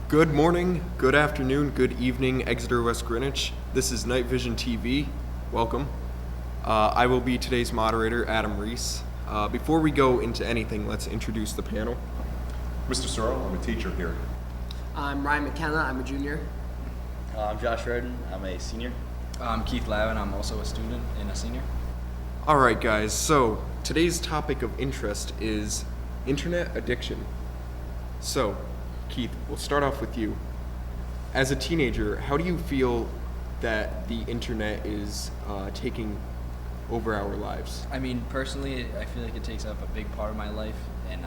Good morning, good afternoon, good evening, Exeter, West Greenwich. This is Night Vision TV. Welcome. I will be today's moderator, Adam Reese. Before we go into anything, let's introduce the panel. Mr. Searle, I'm a teacher here. I'm Ryan McKenna, I'm a junior. I'm Josh Reardon, I'm a senior. I'm Keith Lavin, I'm also a student and a senior. All right, guys, so today's topic of interest is internet addiction. So, Keith, we'll start off with you. As a teenager, how do you feel that the internet is taking over our lives? I mean, personally, I feel like it takes up a big part of my life, and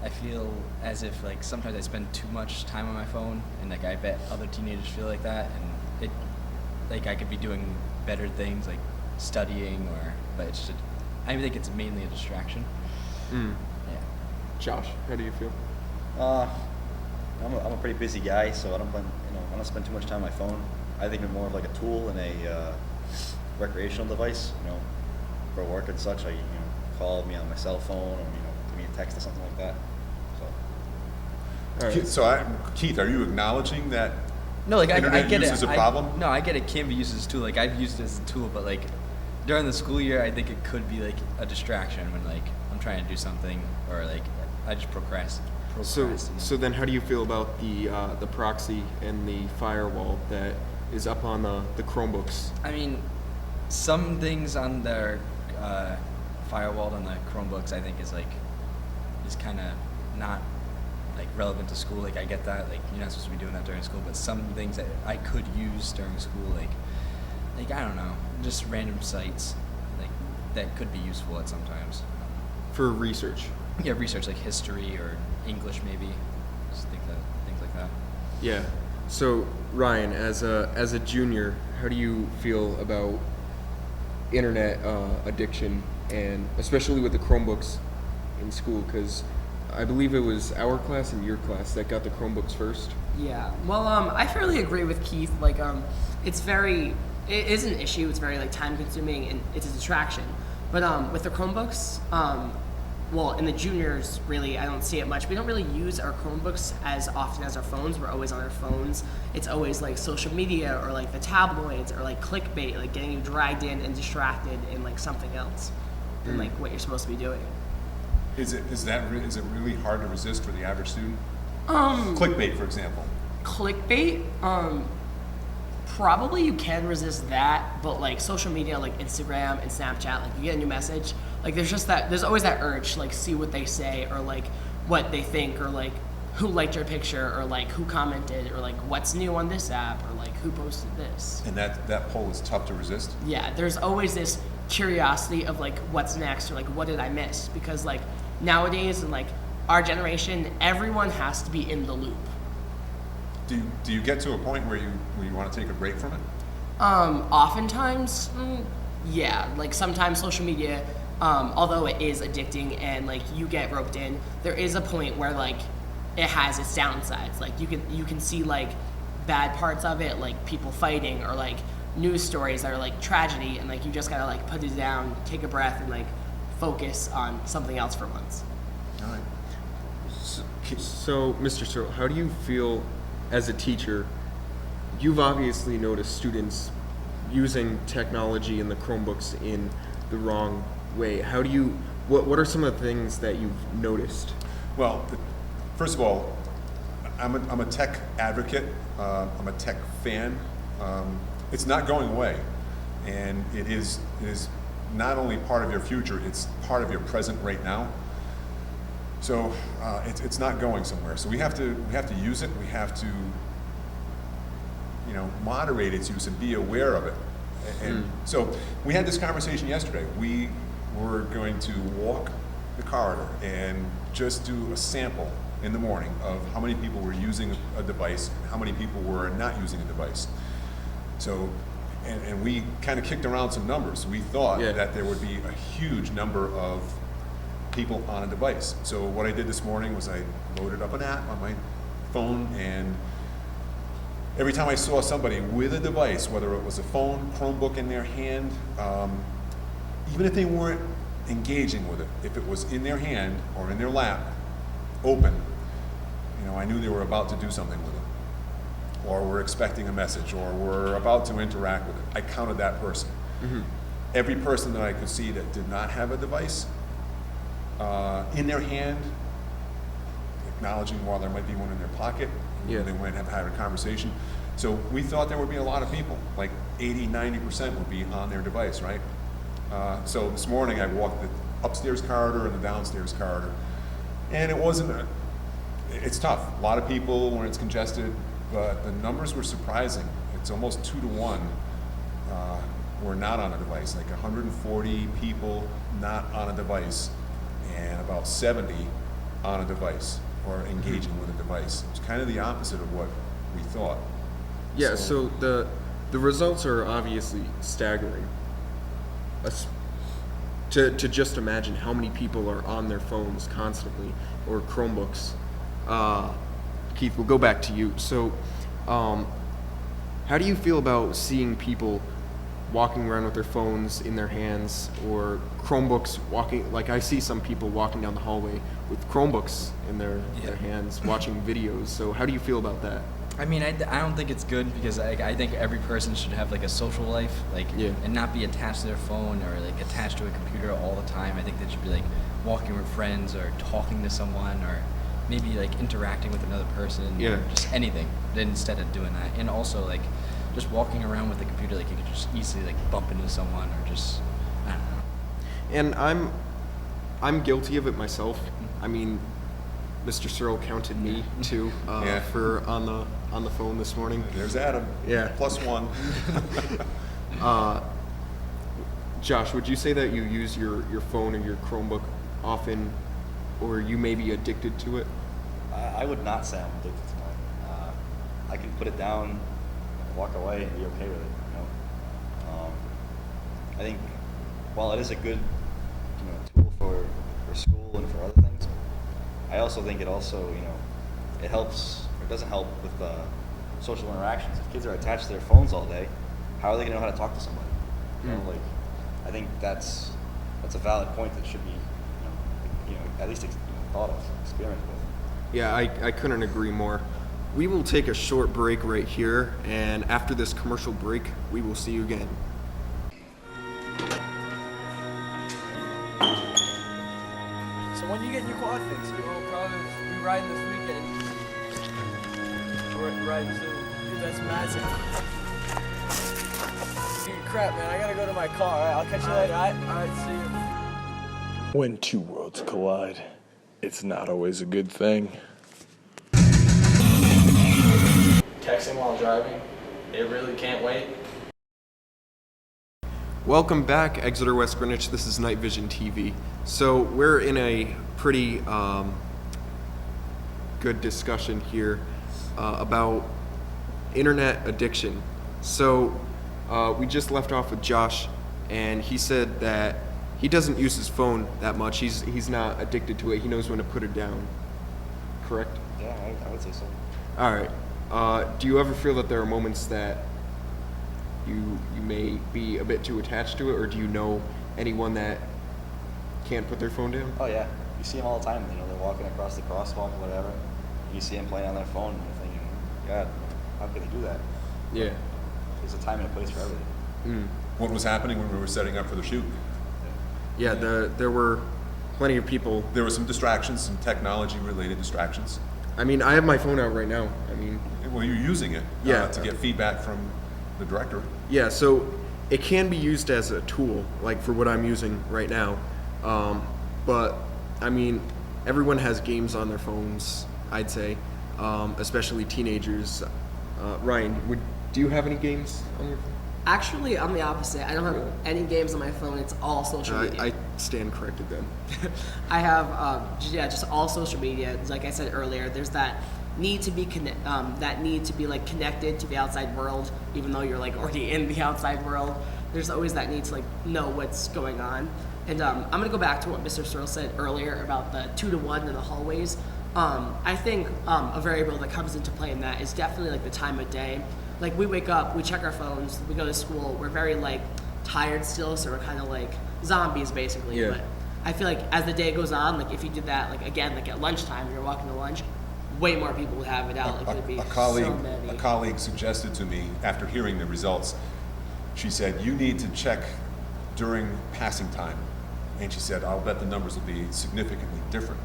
I feel as if like sometimes I spend too much time on my phone, and like I bet other teenagers feel like that, and it like I could be doing better things like studying, but it's just, I think it's mainly a distraction. Yeah. Josh, how do you feel? I'm a pretty busy guy, so I don't spend too much time on my phone. I think of it more of like a tool and a recreational device. For work and such. Call me on my cell phone, or give me a text or something like that. So. All right. So, Keith, are you acknowledging that No, like I internet get use it. is a problem? No, I get it can be used as a tool. Like I've used it as a tool, but like during the school year, I think it could be like a distraction when like I'm trying to do something, or like I just procrastinate. So then how do you feel about the proxy and the firewall that is up on the Chromebooks? I mean, some things on their firewall on the Chromebooks, I think is kind of not like relevant to school. Like I get that, like you're not supposed to be doing that during school, but some things that I could use during school, like I don't know, just random sites, like that could be useful at sometimes. For research? Yeah, research like history or English maybe, just things like that. Yeah. So Ryan, as a junior, how do you feel about internet addiction, and especially with the Chromebooks in school? Because I believe it was our class and your class that got the Chromebooks first. Yeah, well, I fairly agree with Keith. Like, it is an issue. It's very like time consuming and it's a distraction. But with the Chromebooks, well, in the juniors, really, I don't see it much. We don't really use our Chromebooks as often as our phones. We're always on our phones. It's always like social media or like the tabloids or like clickbait, like getting you dragged in and distracted in like something else than like what you're supposed to be doing. Is it really hard to resist for the average student? Clickbait, for example. Clickbait, probably you can resist that, but like social media, like Instagram and Snapchat, like you get a new message, like there's always that urge to like see what they say, or like what they think, or like who liked your picture, or like who commented, or like what's new on this app, or like who posted this. And that poll is tough to resist? Yeah, there's always this curiosity of like what's next, or like what did I miss, because like nowadays in like our generation, everyone has to be in the loop. Do you get to a point where you want to take a break from it? Oftentimes, yeah. Like sometimes social media, although it is addicting and like you get roped in, there is a point where like it has its downsides. Like you can see like bad parts of it, like people fighting, or like news stories that are like tragedy, and like you just gotta like put it down, take a breath, and like focus on something else for once. All right. So, Mr. Searle, how do you feel as a teacher? You've obviously noticed students using technology and the Chromebooks in the wrong way. What are some of the things that you've noticed? Well, first of all, I'm a tech advocate. I'm a tech fan. It's not going away, and it is not only part of your future, it's part of your present right now. So it's not going somewhere. So we have to use it. We have to moderate its use and be aware of it. And so we had this conversation yesterday. We were going to walk the corridor and just do a sample in the morning of how many people were using a device and how many people were not using a device. So, and we kind of kicked around some numbers. We thought Yeah. that there would be a huge number of people on a device. So what I did this morning was I loaded up an app on my phone, and every time I saw somebody with a device, whether it was a phone, Chromebook in their hand, even if they weren't engaging with it, if it was in their hand or in their lap, open, you know, I knew they were about to do something with it, or were expecting a message, or were about to interact with it. I counted that person. Every person that I could see that did not have a device in their hand, acknowledging while there might be one in their pocket, Yeah. they might have had a conversation. So we thought there would be a lot of people, like 80, 90% would be on their device, right? So this morning I walked the upstairs corridor and the downstairs corridor, and it wasn't, it's tough. A lot of people when it's congested, but the numbers were surprising. It's almost 2 to 1 were not on a device, like 140 people not on a device, and about 70 on a device or engaging with a device. It's kind of the opposite of what we thought. Yeah, so the results are obviously staggering. To just imagine how many people are on their phones constantly, or Chromebooks. Keith, we'll go back to you. So, how do you feel about seeing people walking around with their phones in their hands, or Chromebooks walking? Like, I see some people walking down the hallway with Chromebooks in their hands, watching videos. So, how do you feel about that? I mean, I don't think it's good because I think every person should have like a social life, like, and not be attached to their phone or like attached to a computer all the time. I think they should be like walking with friends or talking to someone or maybe like interacting with another person, or just anything instead of doing that. And also like just walking around with the computer, like you could just easily like bump into someone or just, I don't know. And I'm guilty of it myself. I mean, Mr. Searle counted me too for on the phone this morning. There's Adam. Yeah. +1. Josh, would you say that you use your phone or your Chromebook often, or you may be addicted to it? I would not say I'm addicted to mine. I can put it down, walk away, and be okay with it. You know, I think while it is a good, tool for school and for other things, I also think it also, it helps or doesn't help with social interactions. If kids are attached to their phones all day, how are they going to know how to talk to somebody? Like, I think that's a valid point that should be, at least thought of, experimented with. Yeah, I couldn't agree more. We will take a short break right here, and after this commercial break, we will see you again. So when you get your quad fixed, you will probably be riding this weekend. Or riding soon. Dude, that's massive. Dude, crap, man. I gotta go to my car. All right, I'll catch you later. All right, see you. When two worlds collide, it's not always a good thing. Texting while driving. It really can't wait. Welcome back, Exeter West Greenwich. This is Night Vision TV. So we're in a pretty good discussion here about internet addiction. So we just left off with Josh, and he said that he doesn't use his phone that much. He's not addicted to it. He knows when to put it down. Correct? Yeah, I would say so. All right. Do you ever feel that there are moments that you may be a bit too attached to it, or do you know anyone that can't put their phone down? Oh yeah, you see them all the time. They're walking across the crosswalk or whatever. You see them playing on their phone, and you're thinking, God, how could they do that? Yeah. There's a time and a place for everything. What was happening when we were setting up for the shoot? Yeah, there were plenty of people. There were some distractions, some technology-related distractions. I mean, I have my phone out right now. I mean, Well, you're using it to get feedback from the director. yeah, so it can be used as a tool, like for what I'm using right now. But, I mean, everyone has games on their phones, I'd say, especially teenagers. Ryan, do you have any games on your phone? Actually, I'm the opposite. I don't have any games on my phone. It's all social media. I stand corrected then. I have, just all social media. Like I said earlier, there's that need to be that need to be like connected to the outside world, even though you're like already in the outside world. There's always that need to like know what's going on. And I'm gonna go back to what Mr. Searle said earlier about the 2-to-1 in the hallways. I think a variable that comes into play in that is definitely like the time of day. Like we wake up, we check our phones, we go to school, we're very like tired still, so we're kind of like zombies basically. Yeah. But I feel like as the day goes on, like if you did that, like again, like at lunchtime, you're walking to lunch, way more people would have it out. Like it would be so many. A colleague suggested to me after hearing the results, she said, you need to check during passing time. And she said, I'll bet the numbers will be significantly different.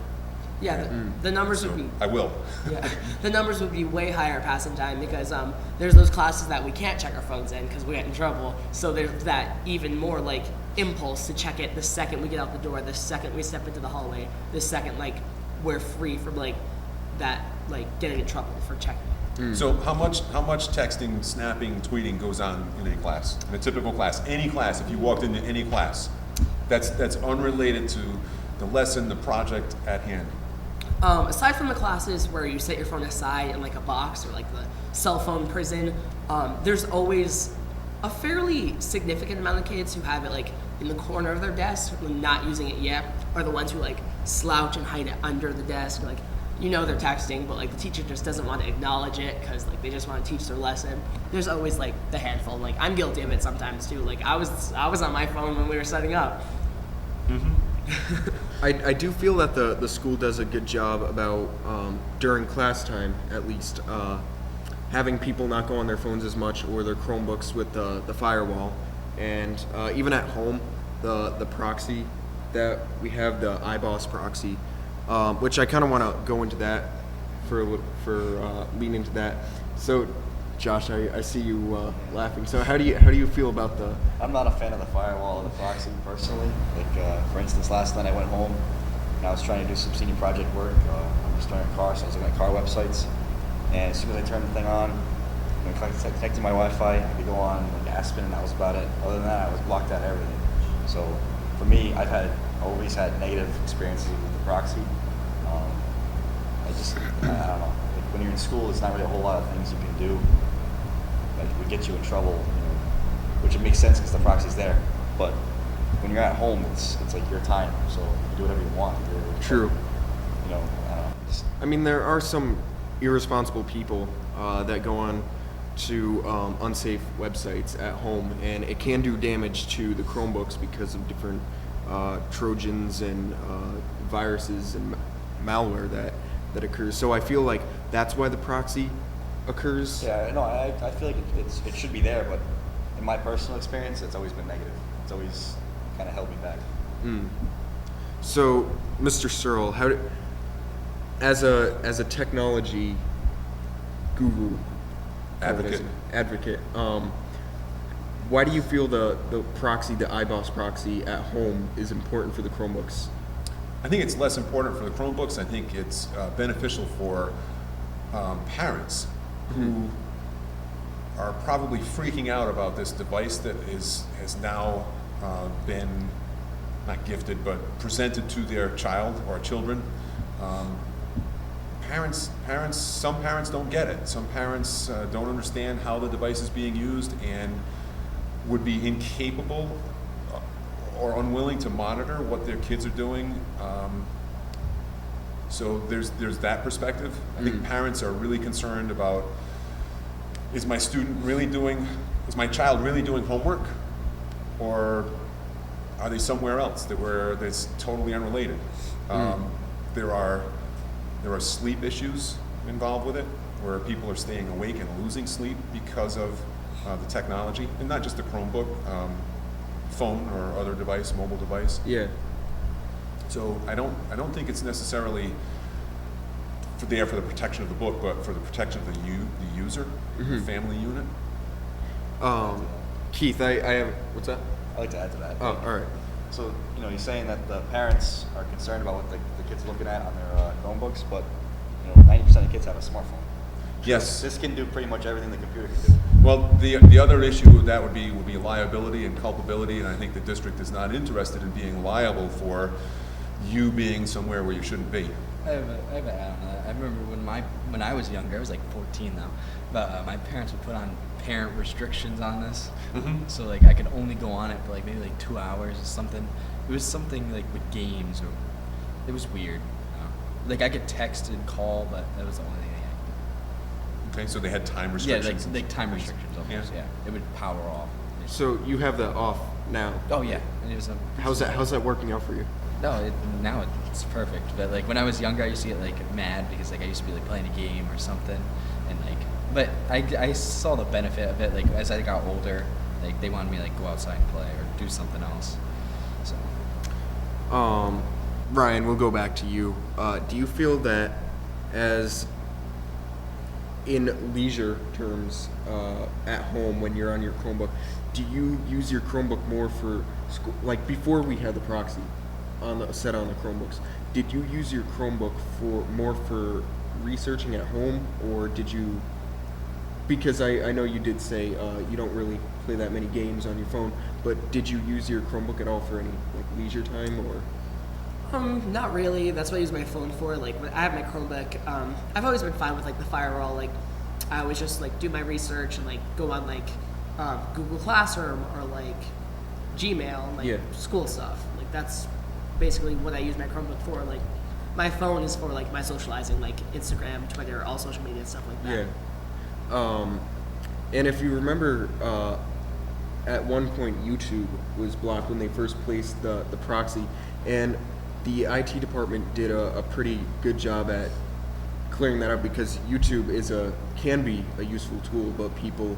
Yeah, the numbers So would be. I will. Yeah, the numbers would be way higher passing time because there's those classes that we can't check our phones in because we get in trouble. So there's that even more like impulse to check it the second we get out the door, the second we step into the hallway, the second like we're free from like that like getting in trouble for checking. So how much texting, snapping, tweeting goes on in a class, in a typical class, any class? If you walked into any class, that's unrelated to the lesson, the project at hand. Aside from the classes where you set your phone aside in like a box or like the cell phone prison, there's always a fairly significant amount of kids who have it like in the corner of their desk, not using it yet, are the ones who like slouch and hide it under the desk. Like, you know they're texting, but like the teacher just doesn't want to acknowledge it because like they just want to teach their lesson. There's always like the handful. Like I'm guilty of it sometimes too. Like I was on my phone when we were setting up. I do feel that the school does a good job about, during class time at least, having people not go on their phones as much or their Chromebooks with the firewall. And even at home, the proxy that we have, the iBoss proxy, which I kind of want to go into that for lean into that. So, Josh, I see you laughing. So how do you feel about the? I'm not a fan of the firewall or the proxy personally. Like, for instance, last night I went home and I was trying to do some senior project work. I'm restoring a car, so I was looking at car websites. And as soon as I turned the thing on, when connecting my Wi-Fi, I could go on like Aspen, and that was about it. Other than that, I was blocked out of everything. So for me, I've always had negative experiences with the proxy. I don't know. Like when you're in school, there's not really a whole lot of things you can do that would get you in trouble, which it makes sense because the proxy's there. But when you're at home, it's like your time, so you do whatever you want. True. I don't know. I mean, there are some irresponsible people that go on to unsafe websites at home, and it can do damage to the Chromebooks because of different Trojans and viruses and malware that occurs. So I feel like that's why the proxy occurs. Yeah, no, I feel like it should be there, but in my personal experience, it's always been negative. It's always kind of held me back. So, Mr. Searle, as a technology guru, advocate, why do you feel the proxy, the iBoss proxy at home is important for the Chromebooks? I think it's less important for the Chromebooks. I think it's beneficial for parents who are probably freaking out about this device that has now been not gifted but presented to their child or children. Some parents don't get it. Some parents don't understand how the device is being used and would be incapable or unwilling to monitor what their kids are doing. So there's that perspective. I think parents are really concerned about, is my child really doing homework, or are they somewhere else that's totally unrelated? There are sleep issues involved with it, where people are staying awake and losing sleep because of the technology, and not just the Chromebook, phone or other device, mobile device. Yeah. So I don't think it's necessarily for the protection of the book, but for the protection of the user, the family unit. Keith, I have, what's that? I'd like to add to that. Oh, all right. So, you're saying that the parents are concerned about what the kids are looking at on their Chromebooks, but 90% of kids have a smartphone. Yes. This can do pretty much everything the computer can do. Well, the other issue with that would be liability and culpability, and I think the district is not interested in being liable for you being somewhere where you shouldn't be. I have an add on that. I remember when I was younger, I was like 14 now, but my parents would put on parent restrictions on this, so like I could only go on it for like maybe like 2 hours or something. It was something like with games, or it was weird. Like I could text and call, but that was the only thing I could do. Okay, so they had time Yeah, restrictions. like time restrictions almost. Yeah. Yeah, it would power off. So you have that off now. Oh yeah, and it was How's that working out for you? No, now it's perfect. But like when I was younger, I used to get like mad because like I used to be like playing a game or something, and like, but I saw the benefit of it. Like as I got older, like they wanted me to like go outside and play or do something else. So. Ryan, we'll go back to you. Do you feel that, as in leisure terms, at home when you're on your Chromebook, do you use your Chromebook more for school? Like before we had the proxy set on the Chromebooks, did you use your Chromebook more for researching at home, or did you? Because I know you did say you don't really play that many games on your phone, but did you use your Chromebook at all for any like leisure time or? Not really. That's what I use my phone for. Like, when I have my Chromebook. I've always been fine with like the firewall. Like, I always just like do my research and like go on like Google Classroom or like Gmail and like school stuff. Like, that's basically what I use my Chromebook for. Like, my phone is for like my socializing, like Instagram, Twitter, all social media stuff like that. Yeah. And if you remember, at one point YouTube was blocked when they first placed the proxy, and the IT department did a pretty good job at clearing that up, because YouTube can be a useful tool, but people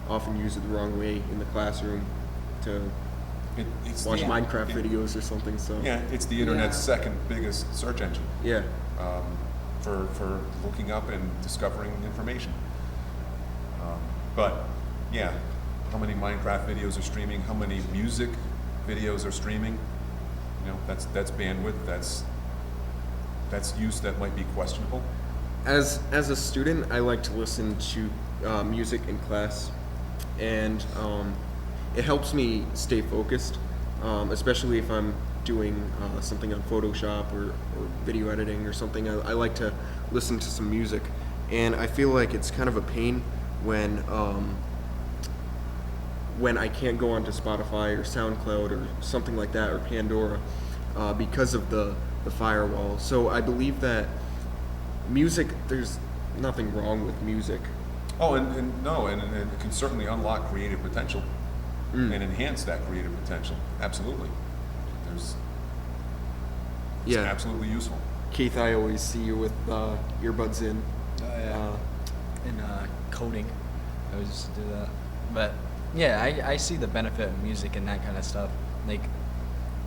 often use it the wrong way in the classroom to watch Minecraft videos or something. So Yeah, it's the internet's second biggest search engine. Yeah. For looking up and discovering information. But yeah, how many Minecraft videos are streaming? How many music videos are streaming? You know, that's bandwidth. That's use that might be questionable. As a student, I like to listen to music in class, and it helps me stay focused, especially if I'm doing something on Photoshop or video editing or something. I like to listen to some music, and I feel like it's kind of a pain when I can't go onto Spotify or SoundCloud or something like that, or Pandora, because of the firewall. So I believe that music, there's nothing wrong with music. Oh, and it can certainly unlock creative potential and enhance that creative potential. Absolutely. It's absolutely useful. Keith, I always see you with earbuds in. Oh yeah. In coding, I always used to do that. But yeah, I see the benefit of music and that kind of stuff. Like,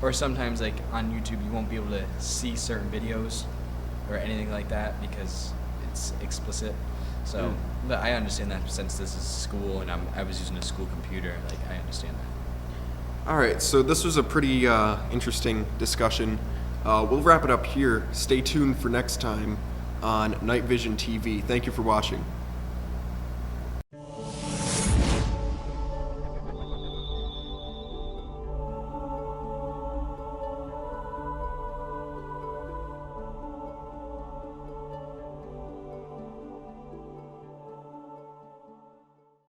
or sometimes like on YouTube, you won't be able to see certain videos or anything like that because it's explicit. So, but I understand that since this is school and I was using a school computer, like I understand that. All right, so this was a pretty interesting discussion. We'll wrap it up here. Stay tuned for next time on Night Vision TV. Thank you for watching.